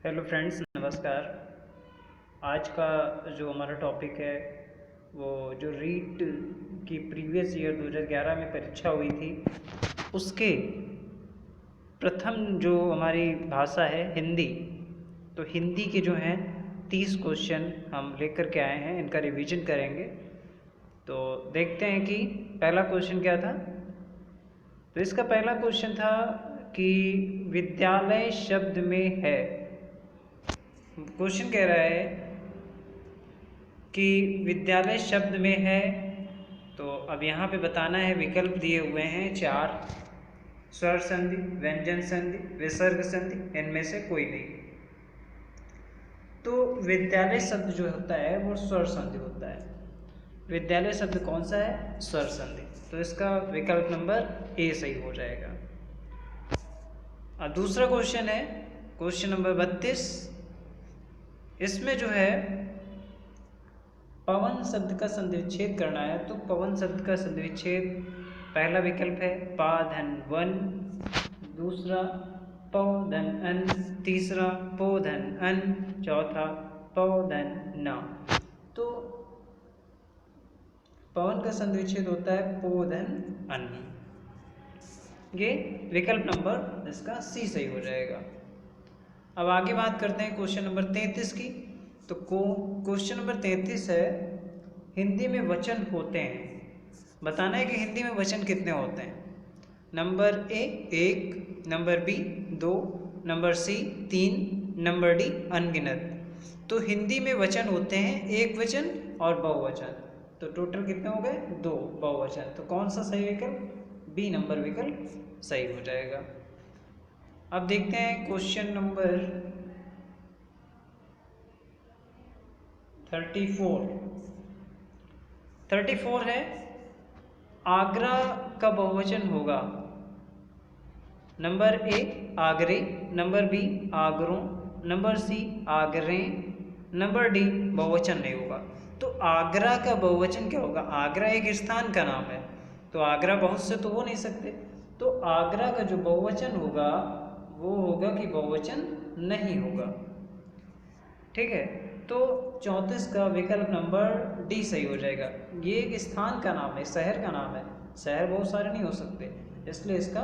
Hello friends, नमस्कार। आज का जो हमारा टॉपिक है वो जो रीट की प्रीवियस ईयर 2011 में परीक्षा हुई थी उसके प्रथम जो हमारी भाषा है हिंदी, तो हिंदी के जो हैं 30 क्वेश्चन हम लेकर के आए हैं। इनका रिवीजन करेंगे। तो देखते हैं कि पहला क्वेश्चन क्या था। तो इसका पहला क्वेश्चन था कि विद्यालय शब्द में है। क्वेश्चन कह रहा है कि विद्यालय शब्द में है। तो अब यहाँ पे बताना है, विकल्प दिए हुए हैं 4: स्वर संधि, व्यंजन संधि, विसर्ग संधि, इनमें से कोई नहीं। तो विद्यालय शब्द जो होता है वो स्वर संधि होता है। विद्यालय शब्द कौन सा है? स्वर संधि। तो इसका विकल्प नंबर ए सही हो जाएगा। अब दूसरा क्वेश्चन है, क्वेश्चन नंबर 32। इसमें जो है पवन शब्द का संधि विच्छेद करना है। तो पवन शब्द का संधि विच्छेद, पहला विकल्प है पा धन वन, दूसरा पौ धन अन, तीसरा पो धन अन, चौथा पौ धन न। तो पवन का संधि विच्छेद होता है पो धन अन। ये विकल्प नंबर इसका सी सही हो जाएगा। अब आगे बात करते हैं क्वेश्चन नंबर 33 की। तो क्वेश्चन नंबर 33 है, हिंदी में वचन होते हैं। बताना है कि हिंदी में वचन कितने होते हैं। Number A 1, number B 2, number C 3, number D अनगिनत। तो हिंदी में वचन होते हैं एक वचन और बहुवचन। तो टोटल कितने हो गए? 2 बहुवचन। तो कौन सा सही विकल्प? बी नंबर विकल्प सही हो जाएगा। अब देखते हैं क्वेश्चन नंबर 34 है, आगरा का बहुवचन होगा। नंबर ए आगरे, नंबर बी आगरों, नंबर सी आगरें, नंबर डी बहुवचन नहीं होगा। तो आगरा का बहुवचन क्या होगा? आगरा एक स्थान का नाम है, तो आगरा बहुत से तो हो नहीं सकते। तो आगरा का जो बहुवचन होगा वो होगा कि बहुवचन नहीं होगा। ठीक है, तो 34 का विकल्प नंबर डी सही हो जाएगा। ये एक स्थान का नाम है, शहर का नाम है। शहर बहुत सारे नहीं हो सकते, इसलिए इसका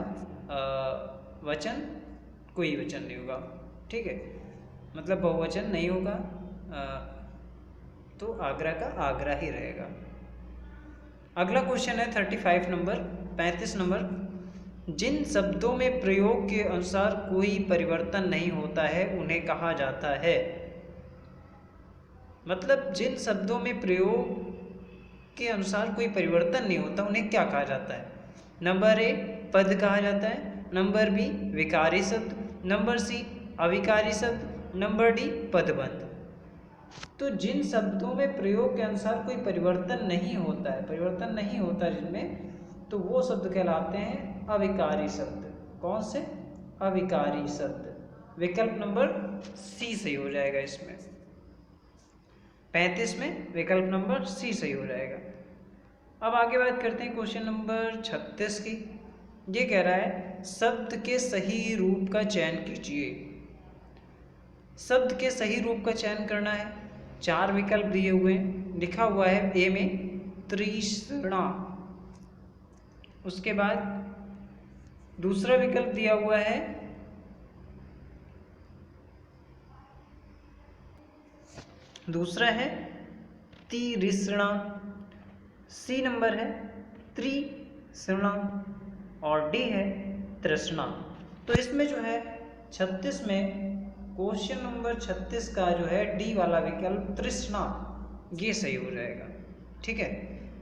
वचन कोई वचन नहीं होगा। ठीक है, मतलब बहुवचन नहीं होगा। तो आगरा का आगरा ही रहेगा। अगला क्वेश्चन है 35 नंबर। जिन शब्दों में प्रयोग के अनुसार कोई परिवर्तन नहीं होता है उन्हें कहा जाता है। मतलब जिन शब्दों में प्रयोग के अनुसार कोई परिवर्तन नहीं होता उन्हें क्या कहा जाता है? नंबर ए पद कहा जाता है, नंबर बी विकारी शब्द, नंबर सी अविकारी शब्द, नंबर डी पदबंध। तो जिन शब्दों में प्रयोग के अनुसार कोई परिवर्तन नहीं होता जिनमें, तो वो शब्द कहलाते हैं अविकारी शब्द। कौन से? अविकारी शब्द। विकल्प नंबर सी सही हो जाएगा। इसमें 35 में विकल्प नंबर सी सही हो जाएगा। अब आगे बात करते हैं क्वेश्चन नंबर 36 की। ये कह रहा है शब्द के सही रूप का चयन कीजिए। शब्द के सही रूप का चयन करना है। 4 विकल्प दिए हुए हैं। लिखा हुआ है ए में तृष्णा, उसके बाद दूसरा विकल्प दिया हुआ है तिरिष्णा, सी नंबर है त्रिसृणा और डी है तृष्णा। तो इसमें जो है 36 में क्वेश्चन नंबर 36 का जो है डी वाला विकल्प तृष्णा, ये सही हो जाएगा। ठीक है,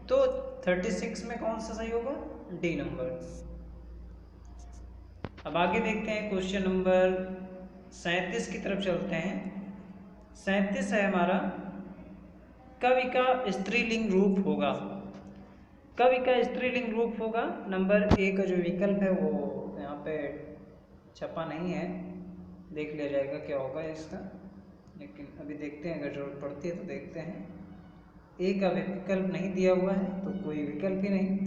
तो 36 में कौन सा सही होगा? D number. अब आगे देखते हैं क्वेश्चन नंबर 37 की तरफ चलते हैं। 37 है हमारा, कवि का स्त्रीलिंग रूप होगा। कवि का स्त्रीलिंग रूप होगा। नंबर ए का जो विकल्प है वो यहाँ पे छपा नहीं है, देख लिया जाएगा क्या होगा इसका, लेकिन अभी देखते हैं, अगर जरूरत पड़ती है तो देखते हैं। ए का विकल्प नहीं दिया हुआ है तो कोई विकल्प ही नहीं।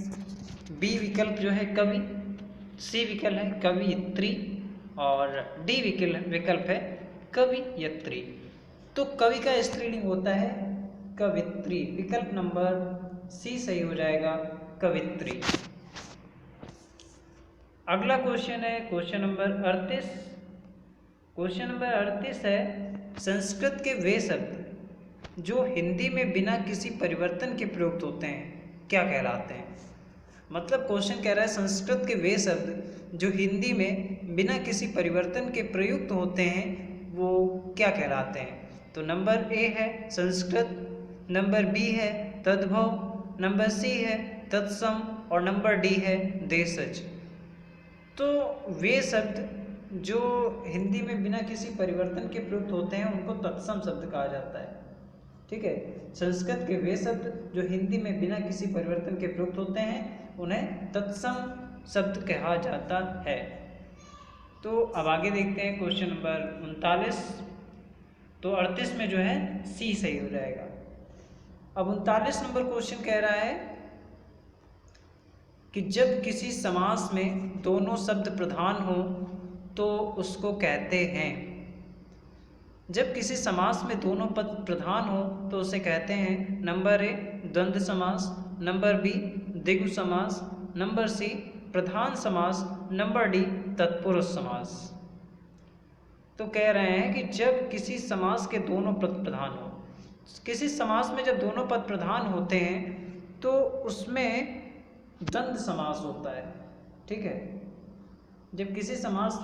बी विकल्प जो है कवि, सी विकल्प है कवियत्री और डी विकल्प है कवियत्री। तो कवि का स्त्रीलिंग होता है कवित्री। विकल्प नंबर सी सही हो जाएगा, कवित्री। अगला क्वेश्चन है क्वेश्चन नंबर 38। क्वेश्चन नंबर 38 है, संस्कृत के वे शब्द जो हिंदी में बिना किसी परिवर्तन के प्रयुक्त होते हैं क्या कहलाते हैं। मतलब क्वेश्चन कह रहा है संस्कृत के वे शब्द जो हिंदी में बिना किसी परिवर्तन के प्रयुक्त होते हैं वो क्या कहलाते हैं। तो नंबर ए है संस्कृत, नंबर बी है तद्भव, नंबर सी है तत्सम और नंबर डी है देशज। तो वे शब्द जो हिंदी में बिना किसी परिवर्तन के प्रयुक्त होते हैं उनको तत्सम शब्द कहा जाता है। ठीक है, संस्कृत के वे शब्द जो हिंदी में बिना किसी परिवर्तन के प्रयुक्त होते हैं उन्हें तत्सम शब्द कहा जाता है। तो अब आगे देखते हैं क्वेश्चन नंबर 39। तो 38 में जो है सी सही हो जाएगा। अब 39 नंबर क्वेश्चन कह रहा है कि जब किसी समास में दोनों शब्द प्रधान हो तो उसको कहते हैं। जब किसी समास में दोनों पद प्रधान हो तो उसे कहते हैं नंबर ए द्वंद्व समास, नंबर बी द्विगु समास, नंबर सी प्रधान समास, नंबर डी तत्पुरुष समास। तो कह रहे हैं कि जब किसी समास के दोनों पद प्रधान हो, किसी समास में जब दोनों पद प्रधान होते हैं तो उसमें द्वंद्व समास होता है। ठीक है, जब किसी समास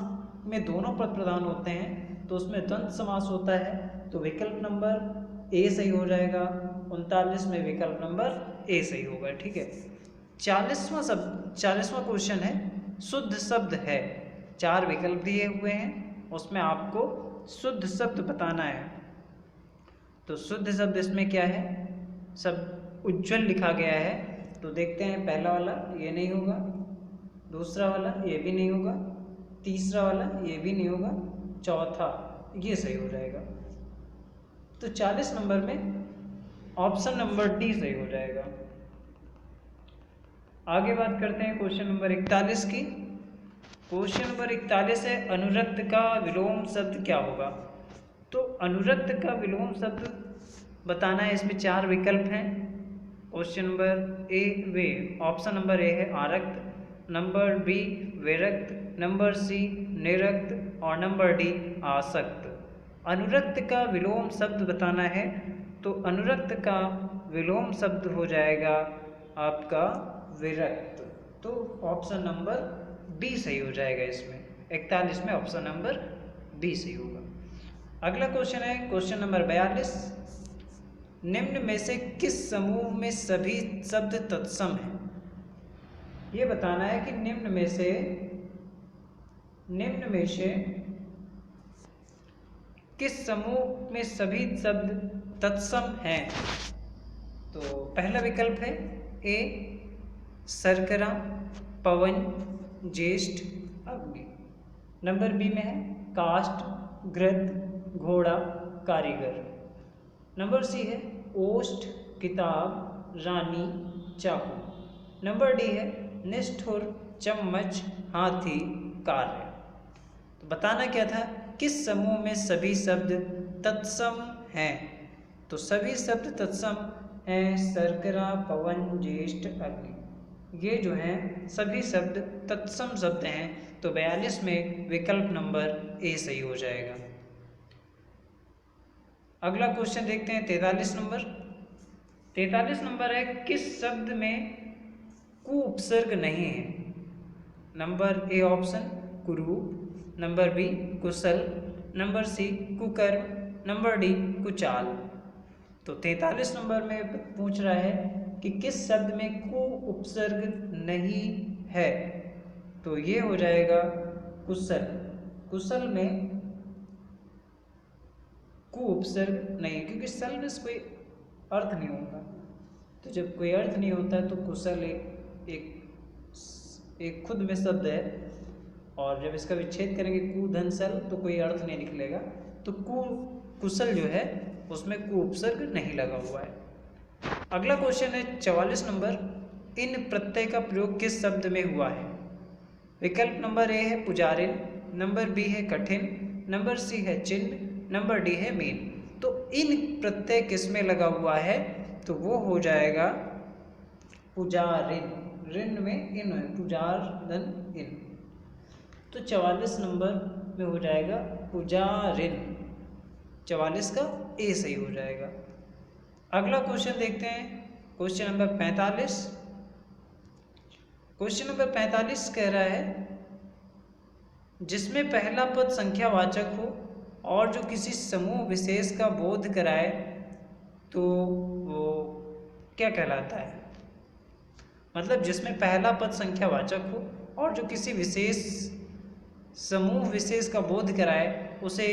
में दोनों पद प्रधान होते हैं तो उसमें द्वंद्व समास होता है। तो विकल्प नंबर ए सही हो जाएगा। 39 में विकल्प नंबर ए सही होगा। ठीक है, 40वां क्वेश्चन है शुद्ध शब्द है। 4 विकल्प दिए हुए हैं, उसमें आपको शुद्ध शब्द बताना है। तो शुद्ध शब्द इसमें क्या है, सब उज्ज्वल लिखा गया है। तो देखते हैं, पहला वाला ये नहीं होगा, दूसरा वाला ये भी नहीं होगा, तीसरा वाला ये भी नहीं होगा, चौथा ये सही हो जाएगा। तो 40 नंबर में ऑप्शन नंबर डी सही हो जाएगा। आगे बात करते हैं क्वेश्चन नंबर 41 की। क्वेश्चन नंबर 41 है अनुरक्त का विलोम शब्द क्या होगा। तो अनुरक्त का विलोम शब्द बताना है। इसमें 4 विकल्प हैं। Question number A way option number A है आरक्त, नंबर बी विरक्त, नंबर सी निरक्त और नंबर डी आसक्त। अनुरक्त का विलोम शब्द बताना है तो अनुरक्त का विलोम शब्द हो जाएगा आपका विरक्त। तो ऑप्शन नंबर बी सही हो जाएगा। इसमें 41 में ऑप्शन नंबर बी सही होगा। अगला क्वेश्चन है क्वेश्चन नंबर 42। निम्न में से किस समूह में सभी शब्द तत्सम हैं। ये बताना है कि निम्न में से किस समूह में सभी शब्द तत्सम हैं। तो पहला विकल्प है ए शर्करा, पवन, ज्येष्ठ, अग्नि। नंबर बी में है काष्ठ, घृत, घोड़ा, कारीगर। नंबर सी है ओष्ठ, किताब, रानी, चाकू। नंबर डी है निष्ठुर, चम्मच, हाथी, कार्य। तो बताना क्या था, किस समूह में सभी शब्द तत्सम हैं। तो सभी शब्द तत्सम हैं शर्करा, पवन, ज्येष्ठ, अग्नि। ये जो हैं सभी शब्द तत्सम शब्द हैं। तो 42 में विकल्प नंबर ए सही हो जाएगा। अगला क्वेश्चन देखते हैं 43 नंबर। 43 नंबर है किस शब्द में कु उपसर्ग नहीं है। नंबर ए ऑप्शन कुरूप, नंबर बी कुशल, नंबर सी कुकर्म, नंबर डी कुचाल। तो 43 नंबर में पूछ रहा है कि किस शब्द में कु उपसर्ग नहीं है। तो ये हो जाएगा कुशल। कुशल में कु उपसर्ग नहीं, क्योंकि सल में कोई अर्थ नहीं होता। तो जब कोई अर्थ नहीं होता है तो कुशल एक खुद में शब्द है, और जब इसका विच्छेद करेंगे कु धन सल तो कोई अर्थ नहीं निकलेगा। तो कुशल जो है उसमें कु उपसर्ग नहीं लगा हुआ है। अगला क्वेश्चन है 44 नंबर। इन प्रत्यय का प्रयोग किस शब्द में हुआ है। विकल्प नंबर ए है पुजारिन, नंबर बी है कठिन, नंबर सी है चिन्ह, नंबर डी है मीन। तो इन प्रत्यय किसमें लगा हुआ है, तो वो हो जाएगा पुजारिन, ऋण में इन है, पुजारन इन। तो 44 नंबर में हो जाएगा पुजारिन, 44 का ए सही हो जाएगा। अगला क्वेश्चन देखते हैं, क्वेश्चन नंबर 45। क्वेश्चन नंबर 45 कह रहा है जिसमें पहला पद संख्यावाचक हो और जो किसी समूह विशेष का बोध कराए तो वो क्या कहलाता है। मतलब जिसमें पहला पद संख्यावाचक हो और जो किसी विशेष समूह विशेष का बोध कराए उसे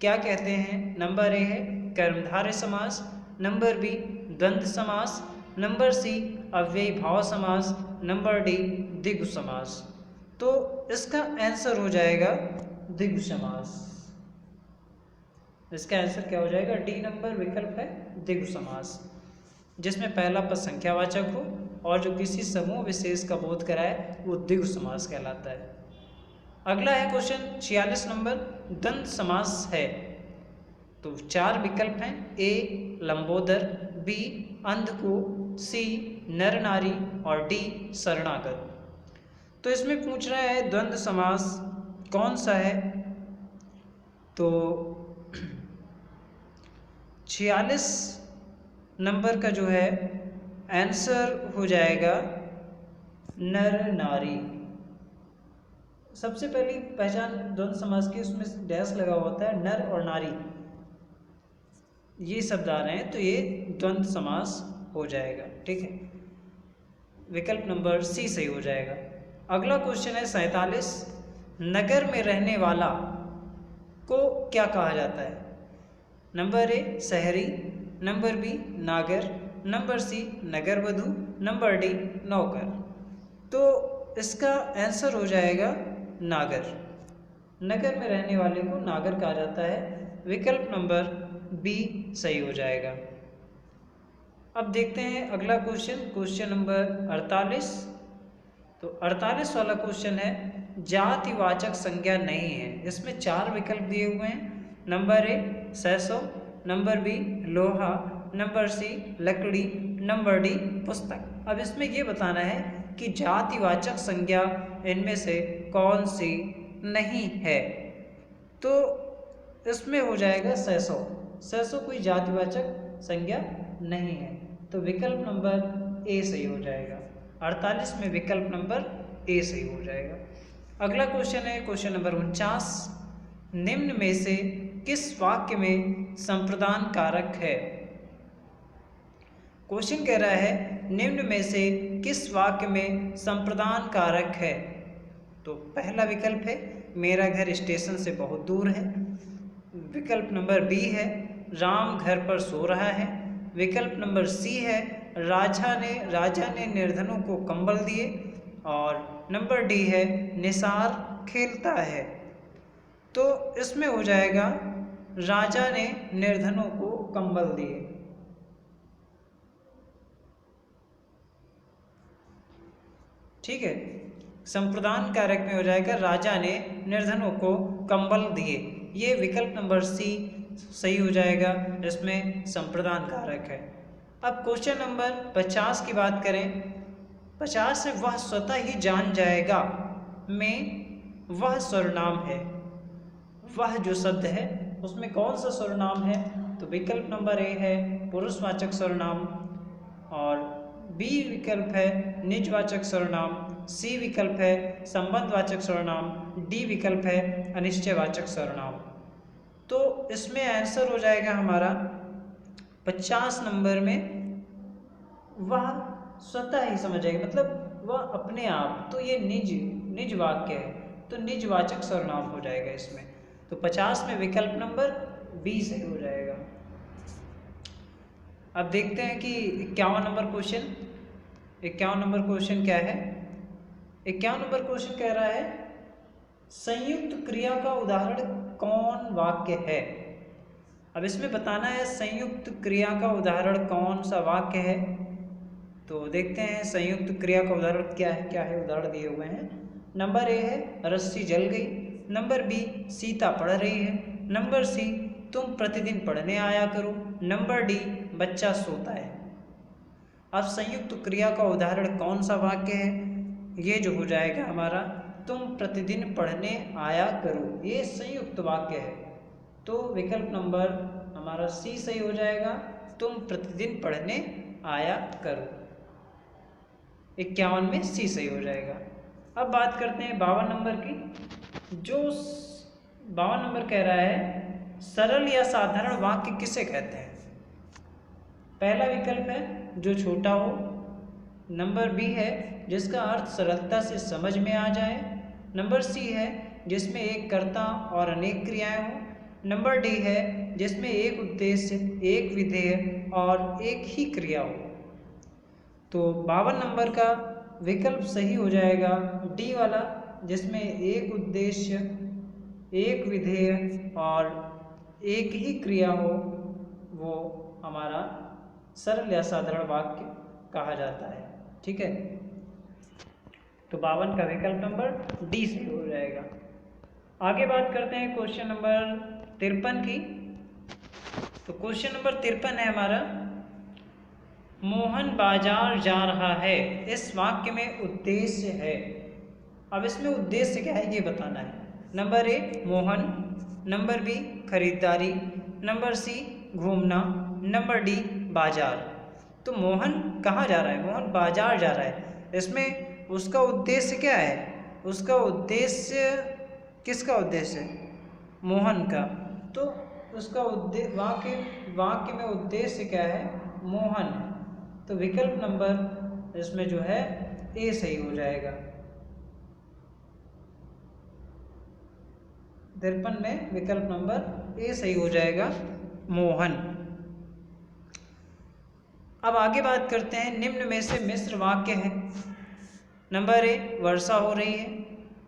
क्या कहते हैं। नंबर ए है कर्मधारय समास, नंबर बी द्वंद्व समास, नंबर सी अव्ययी भाव समास, नंबर डी द्विगु समास। तो इसका आंसर हो जाएगा द्विगु समास। इसका आंसर क्या हो जाएगा, डी नंबर विकल्प है द्विगु समास, जिसमें पहला पद संख्यावाचक हो और जो किसी समूह विशेष का बोध कराए वो द्विगु समास कहलाता है। अगला है क्वेश्चन 46 नंबर, द्वंद्व समास है। तो 4 विकल्प हैं, ए लंबोदर, बी अंधको, सी नर नारी और डी शरणागत। तो इसमें पूछ रहा है द्वंद्व समास कौन सा है। तो 46 नंबर का जो है आंसर हो जाएगा नर नारी। सबसे पहली पहचान द्वंद्व समास की, उसमें डैश लगा होता है, नर और नारी ये शब्द आ रहे हैं तो ये द्वंद्व समास हो जाएगा। ठीक है, विकल्प नंबर सी सही हो जाएगा। अगला क्वेश्चन है 47, नगर में रहने वाला को क्या कहा जाता है। नंबर ए शहरी, नंबर बी नागर, नंबर सी नगर वधु, नंबर डी नौकर। तो इसका आंसर हो जाएगा नागर। नगर में रहने वाले को नागर कहा जाता है, विकल्प नंबर बी सही हो जाएगा। अब देखते हैं अगला क्वेश्चन, क्वेश्चन नंबर 48। तो 48 वाला क्वेश्चन है जातिवाचक संज्ञा नहीं है। इसमें 4 विकल्प दिए हुए हैं, नंबर ए सरसों, नंबर बी लोहा, नंबर सी लकड़ी, नंबर डी पुस्तक। अब इसमें ये बताना है कि जातिवाचक संज्ञा इनमें से कौन सी नहीं है। तो इसमें हो जाएगा सरसों, सरसों कोई जातिवाचक संज्ञा नहीं है, तो विकल्प नंबर ए सही हो जाएगा। 48 में विकल्प नंबर ए सही हो जाएगा। अगला क्वेश्चन है क्वेश्चन नंबर 49, निम्न में से किस वाक्य में संप्रदान कारक है। क्वेश्चन कह रहा है निम्न में से किस वाक्य में संप्रदान कारक है। तो पहला विकल्प है मेरा घर स्टेशन से बहुत दूर है, विकल्प नंबर बी है राम घर पर सो रहा है, विकल्प नंबर सी है राजा ने निर्धनों को कंबल दिए, और नंबर डी है निसार खेलता है। तो इसमें हो जाएगा राजा ने निर्धनों को कंबल दिए। ठीक है, संप्रदान कारक में हो जाएगा राजा ने निर्धनों को कंबल दिए, ये विकल्प नंबर सी सही हो जाएगा, इसमें संप्रदान कारक है। अब क्वेश्चन नंबर 50 की बात करें, 50 में वह स्वतः ही जान जाएगा में वह सर्वनाम है। वह जो शब्द है उसमें कौन सा सर्वनाम है। तो विकल्प नंबर ए है पुरुषवाचक सर्वनाम, और बी विकल्प है निजवाचक सर्वनाम, सी विकल्प है संबंधवाचक सर्वनाम, डी विकल्प है अनिश्चयवाचक सर्वनाम। तो इसमें आंसर हो जाएगा हमारा 50 नंबर में वह स्वतः ही समझ जाएगा, मतलब वह अपने आप। तो ये निज वाक्य है, तो निजवाचक सर्वनाम हो जाएगा इसमें। तो 50 में विकल्प नंबर बी सही हो जाएगा। अब देखते हैं कि 51 नंबर क्वेश्चन, 51 नंबर क्वेश्चन क्या है। 51 नंबर क्वेश्चन कह रहा है संयुक्त क्रिया का उदाहरण कौन वाक्य है। अब इसमें बताना है संयुक्त क्रिया का उदाहरण कौन सा वाक्य है। तो देखते हैं संयुक्त क्रिया का उदाहरण क्या है उदाहरण दिए हुए हैं। नंबर ए है रस्सी जल गई, नंबर बी सीता पढ़ रही है, नंबर सी तुम प्रतिदिन पढ़ने आया करो। नंबर डी, बच्चा सोता है। अब संयुक्त क्रिया का उदाहरण कौन सा वाक्य है? ये जो हो जाएगा हमारा, तुम प्रतिदिन पढ़ने आया करो, ये संयुक्त वाक्य है। तो विकल्प नंबर हमारा सी सही हो जाएगा, तुम प्रतिदिन पढ़ने आया करो। 51 में सी सही हो जाएगा। अब बात करते हैं 52 नंबर की। जो 52 नंबर कह रहा है, सरल या साधारण वाक्य किसे कहते हैं? पहला विकल्प है जो छोटा हो। नंबर बी है जिसका अर्थ सरलता से समझ में आ जाए। नंबर सी है जिसमें एक कर्ता और अनेक क्रियाएं हों। नंबर डी है जिसमें एक उद्देश्य, एक विधेय और एक ही क्रिया हो। तो 52 नंबर का विकल्प सही हो जाएगा डी वाला, जिसमें एक उद्देश्य, एक विधेय और एक ही क्रिया हो, वो हमारा सरल या साधारण वाक्य कहा जाता है। ठीक है, तो 52 का विकल्प नंबर डी सही हो जाएगा। आगे बात करते हैं क्वेश्चन नंबर 53 की। तो क्वेश्चन नंबर 53 है हमारा, मोहन बाजार जा रहा है। इस वाक्य में उद्देश्य है। अब इसमें उद्देश्य क्या है ये बताना है। Number A Mohan, number B खरीदारी, नंबर सी घूमना, नंबर डी बाजार। तो मोहन कहाँ जा रहा है? मोहन बाजार जा रहा है। इसमें उसका उद्देश्य क्या है? उसका उद्देश्य, किसका उद्देश्य? मोहन का। तो उसका वाक्य में उद्देश्य क्या है? मोहन। तो विकल्प नंबर इसमें जो है ए सही हो जाएगा। 53 में विकल्प नंबर ए सही हो जाएगा, मोहन। अब आगे बात करते हैं, निम्न में से मिश्र वाक्य है। नंबर ए वर्षा हो रही है।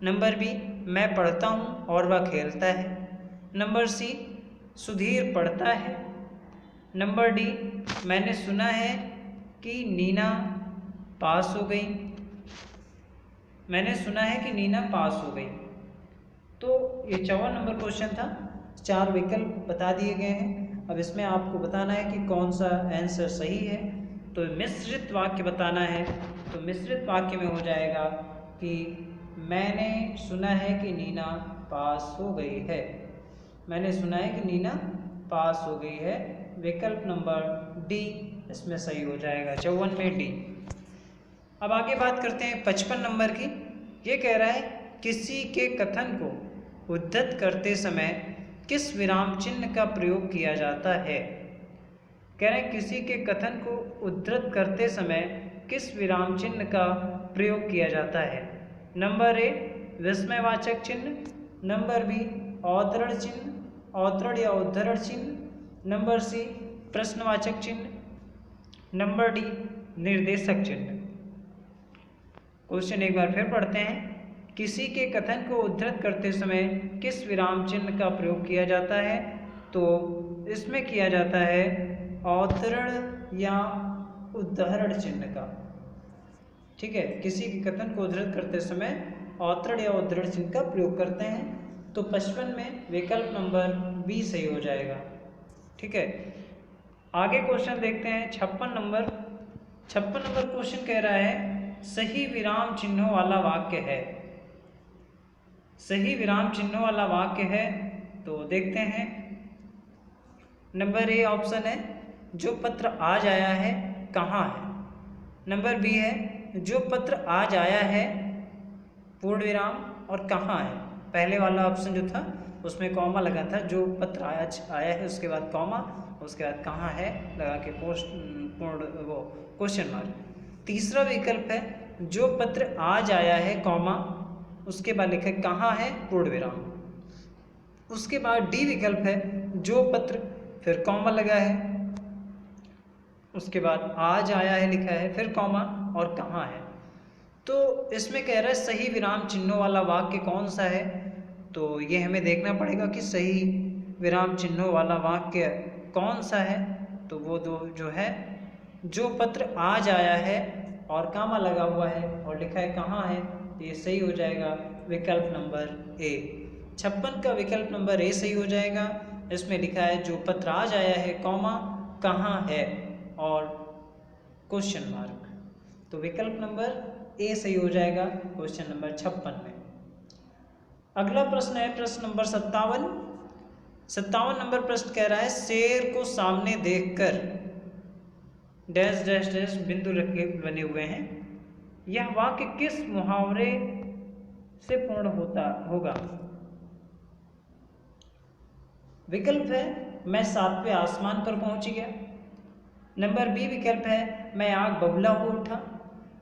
नंबर बी मैं पढ़ता हूँ और वह खेलता है। नंबर सी सुधीर पढ़ता है। नंबर डी मैंने सुना है कि नीना पास हो गई। मैंने सुना है कि नीना पास हो गई। तो ये 54 नंबर क्वेश्चन था। 4 विकल्प बता दिए गए हैं। अब इसमें आपको बताना है कि कौन सा आंसर सही है। तो मिश्रित वाक्य बताना है। तो मिश्रित वाक्य में हो जाएगा कि मैंने सुना है कि नीना पास हो गई है। मैंने सुना है कि नीना पास हो गई है। विकल्प नंबर डी इसमें सही हो जाएगा, 54 में डी। अब आगे बात करते हैं 55 नंबर की। ये कह रहा है किसी के कथन को उद्धृत करते समय किस विराम चिन्ह का प्रयोग किया जाता है? कह रहे हैं किसी के कथन को उद्धृत करते समय किस विराम चिन्ह का प्रयोग किया जाता है? नंबर ए विस्मयवाचक चिन्ह, नंबर बी अवतरण चिन्ह, अवतरण या उद्धरण चिन्ह, नंबर सी प्रश्नवाचक चिन्ह, नंबर डी निर्देशक चिन्ह। क्वेश्चन एक बार फिर पढ़ते हैं, किसी के कथन को उद्धृत करते समय किस विराम चिन्ह का प्रयोग किया जाता है? तो इसमें किया जाता है अवतरण या उद्धरण चिन्ह का। ठीक है, किसी के कथन को उद्धृत करते समय अवतरण या उद्धरण चिन्ह का प्रयोग करते हैं। तो 55 में विकल्प नंबर बी सही हो जाएगा। ठीक है, आगे क्वेश्चन देखते हैं 56 नंबर। 56 नंबर क्वेश्चन कह रहा है सही विराम चिन्हों वाला वाक्य है। सही विराम चिन्हों वाला वाक्य है, तो देखते हैं। नंबर ए ऑप्शन है जो पत्र आज आया है कहाँ है। नंबर बी है जो पत्र आज आया है पूर्ण विराम और कहाँ है। पहले वाला ऑप्शन जो था उसमें कॉमा लगा था, जो पत्र आज आया है उसके बाद कॉमा, उसके बाद कहाँ है लगा के क्वेश्चन मार्क। तीसरा विकल्प है जो पत्र आज आया है कॉमा, उसके बाद लिखा है कहाँ है पूर्ण विराम। उसके बाद डी विकल्प है जो पत्र फिर कॉमा लगा है, उसके बाद आज आया है लिखा है फिर कॉमा और कहाँ है। तो इसमें कह रहा है सही विराम चिन्हों वाला वाक्य कौन सा है? तो ये हमें देखना पड़ेगा कि सही विराम चिन्हों वाला वाक्य कौन सा है। तो वो दो जो है, जो पत्र आज आया है और कॉमा लगा हुआ है और लिखा है कहाँ है, तो ये सही हो जाएगा विकल्प नंबर ए। 56 का विकल्प नंबर ए सही हो जाएगा। इसमें लिखा है जो पत्र आज आया है कॉमा कहाँ है और क्वेश्चन मार्क। तो विकल्प नंबर ए सही हो जाएगा क्वेश्चन नंबर 56 में। अगला प्रश्न है प्रश्न नंबर 57। 57 नंबर प्रश्न कह रहा है शेर को सामने देखकर डैश डैश डैश बिंदु रखे बने हुए हैं, यह वाक्य किस मुहावरे से पूर्ण होगा। विकल्प है मैं सातवें आसमान पर पहुंच गया। नंबर बी विकल्प है मैं आग बबूला हो उठा।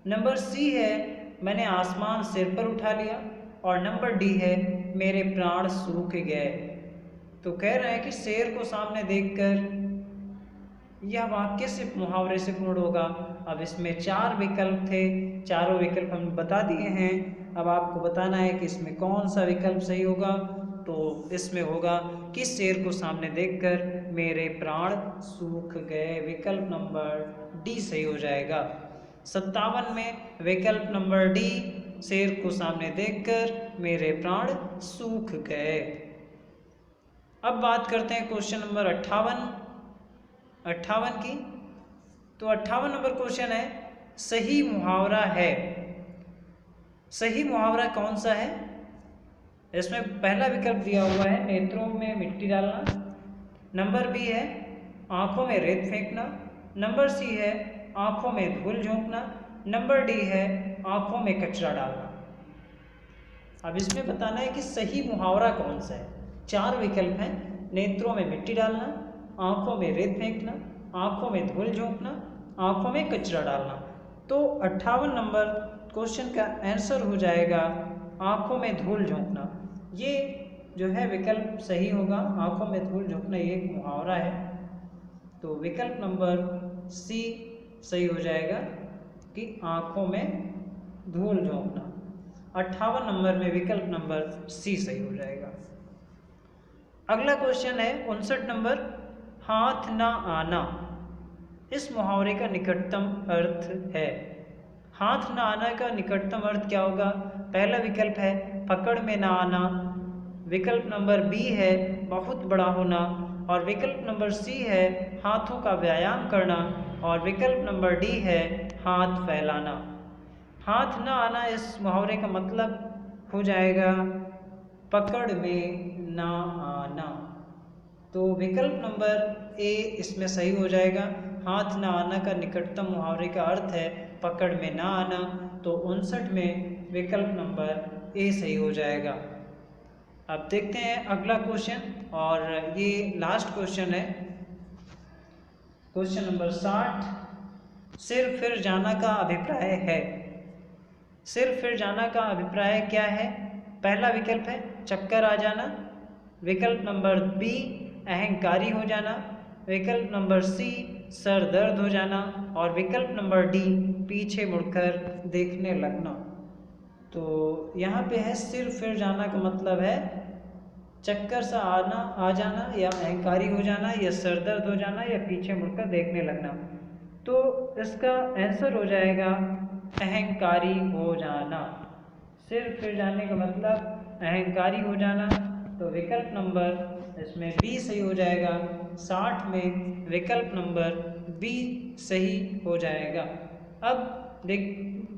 नंबर सी है मैंने आसमान सिर पर उठा लिया। और नंबर डी है मेरे प्राण सूख गए। तो कह रहा है कि शेर को सामने देखकर यह वाक्य से मुहावरे से पूर्ण होगा। अब इसमें 4 विकल्प थे, चारों विकल्प हम बता दिए हैं। अब आपको बताना है कि इसमें कौन सा विकल्प सही होगा। तो इसमें होगा कि शेर को सामने देखकर मेरे प्राण सूख गए। विकल्प नंबर डी सही हो जाएगा। 57 में विकल्प नंबर डी शेर को सामने देखकर मेरे प्राण सूख गए। अब बात करते हैं क्वेश्चन नंबर 58 की। तो 58 नंबर क्वेश्चन है सही मुहावरा है। सही मुहावरा कौन सा है। इसमें पहला विकल्प दिया हुआ है नेत्रों में मिट्टी डालना। नंबर बी है आंखों में रेत फेंकना। नंबर सी है आंखों में धूल झोंकना। नंबर डी है आंखों में कचरा डालना। अब इसमें बताना है कि सही मुहावरा कौन सा है। 4 विकल्प हैं नेत्रों में मिट्टी डालना, आंखों में रेत फेंकना, आंखों में धूल झोंकना, आंखों में कचरा डालना। तो 58 नंबर क्वेश्चन का आंसर हो जाएगा आंखों में धूल झोंकना। ये जो है विकल्प सही होगा। आंखों में धूल झोंकना ये एक मुहावरा है। तो विकल्प नंबर सी सही हो जाएगा कि आंखों में धूल झोंकना। 58 नंबर में विकल्प नंबर सी सही हो जाएगा। अगला क्वेश्चन है 59 नंबर हाथ ना आना। इस मुहावरे का निकटतम अर्थ है। हाथ ना आना का निकटतम अर्थ क्या होगा। पहला विकल्प है पकड़ में ना आना। विकल्प नंबर बी है बहुत बड़ा होना। और विकल्प नंबर सी है हाथों का व्यायाम करना। और विकल्प नंबर डी है हाथ फैलाना। हाथ ना आना इस मुहावरे का मतलब हो जाएगा पकड़ में ना आना। तो विकल्प नंबर ए इसमें सही हो जाएगा। हाथ ना आना का निकटतम मुहावरे का अर्थ है पकड़ में ना आना। तो 59 में विकल्प नंबर ए सही हो जाएगा। अब देखते हैं अगला क्वेश्चन और ये लास्ट क्वेश्चन है क्वेश्चन नंबर 60। सिर फिर जाना का अभिप्राय है। सिर फिर जाना का अभिप्राय क्या है। पहला विकल्प है चक्कर आ जाना। विकल्प नंबर बी अहंकारी हो जाना। विकल्प नंबर सी सर दर्द हो जाना। और विकल्प नंबर डी पीछे मुड़कर देखने लगना। तो यहाँ पे है सिर फिर जाना का मतलब है चक्कर सा आ जाना या अहंकारी हो जाना या सर दर्द हो जाना या पीछे मुड़कर देखने लगना। तो इसका आंसर हो जाएगा अहंकारी हो जाना। सिर फिर जाने का मतलब अहंकारी हो जाना। तो विकल्प नंबर इसमें बी सही हो जाएगा। 60 में विकल्प नंबर बी सही हो जाएगा। अब देख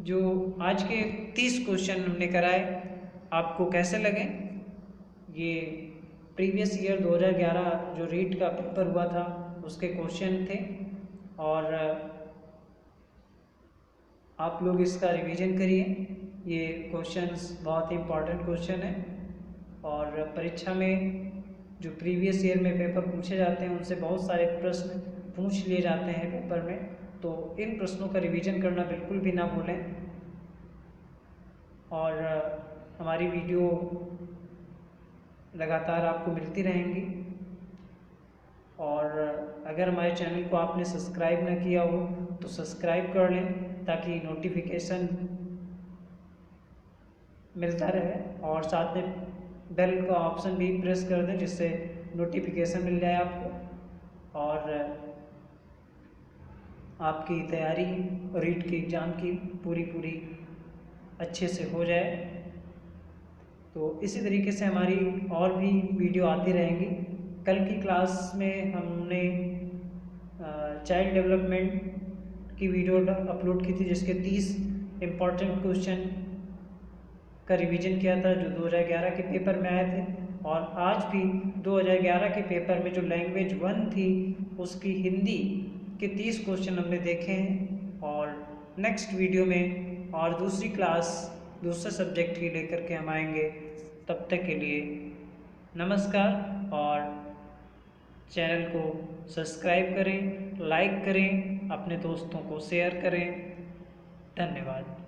जो आज के 30 क्वेश्चन हमने कराए आपको कैसे लगे। ये प्रीवियस ईयर 2011 जो रीट का पेपर हुआ था उसके क्वेश्चन थे और आप लोग इसका रिवीजन करिए। ये क्वेश्चंस बहुत ही इम्पॉर्टेंट क्वेश्चन है और परीक्षा में जो प्रीवियस ईयर में पेपर पूछे जाते हैं उनसे बहुत सारे प्रश्न पूछ लिए जाते हैं पेपर में। तो इन प्रश्नों का रिवीजन करना बिल्कुल भी ना भूलें। और हमारी वीडियो लगातार आपको मिलती रहेंगी। और अगर हमारे चैनल को आपने सब्सक्राइब ना किया हो तो सब्सक्राइब कर लें ताकि नोटिफिकेशन मिलता रहे। और साथ में बेल का ऑप्शन भी प्रेस कर दें जिससे नोटिफिकेशन मिल जाए आपको और आपकी तैयारी रीट के एग्ज़ाम की पूरी अच्छे से हो जाए। तो इसी तरीके से हमारी और भी वीडियो आती रहेंगी। कल की क्लास में हमने चाइल्ड डेवलपमेंट की वीडियो अपलोड की थी, जिसके 30 इम्पॉर्टेंट क्वेश्चन का रिवीजन किया था जो 2011 के पेपर में आए थे। और आज भी 2011 के पेपर में जो लैंग्वेज 1 थी उसकी हिंदी के 30 क्वेश्चन हमने देखे हैं। और नेक्स्ट वीडियो में और दूसरी क्लास दूसरे सब्जेक्ट की लेकर के हम आएंगे। तब तक के लिए नमस्कार, और चैनल को सब्सक्राइब करें, लाइक करें, अपने दोस्तों को शेयर करें। धन्यवाद।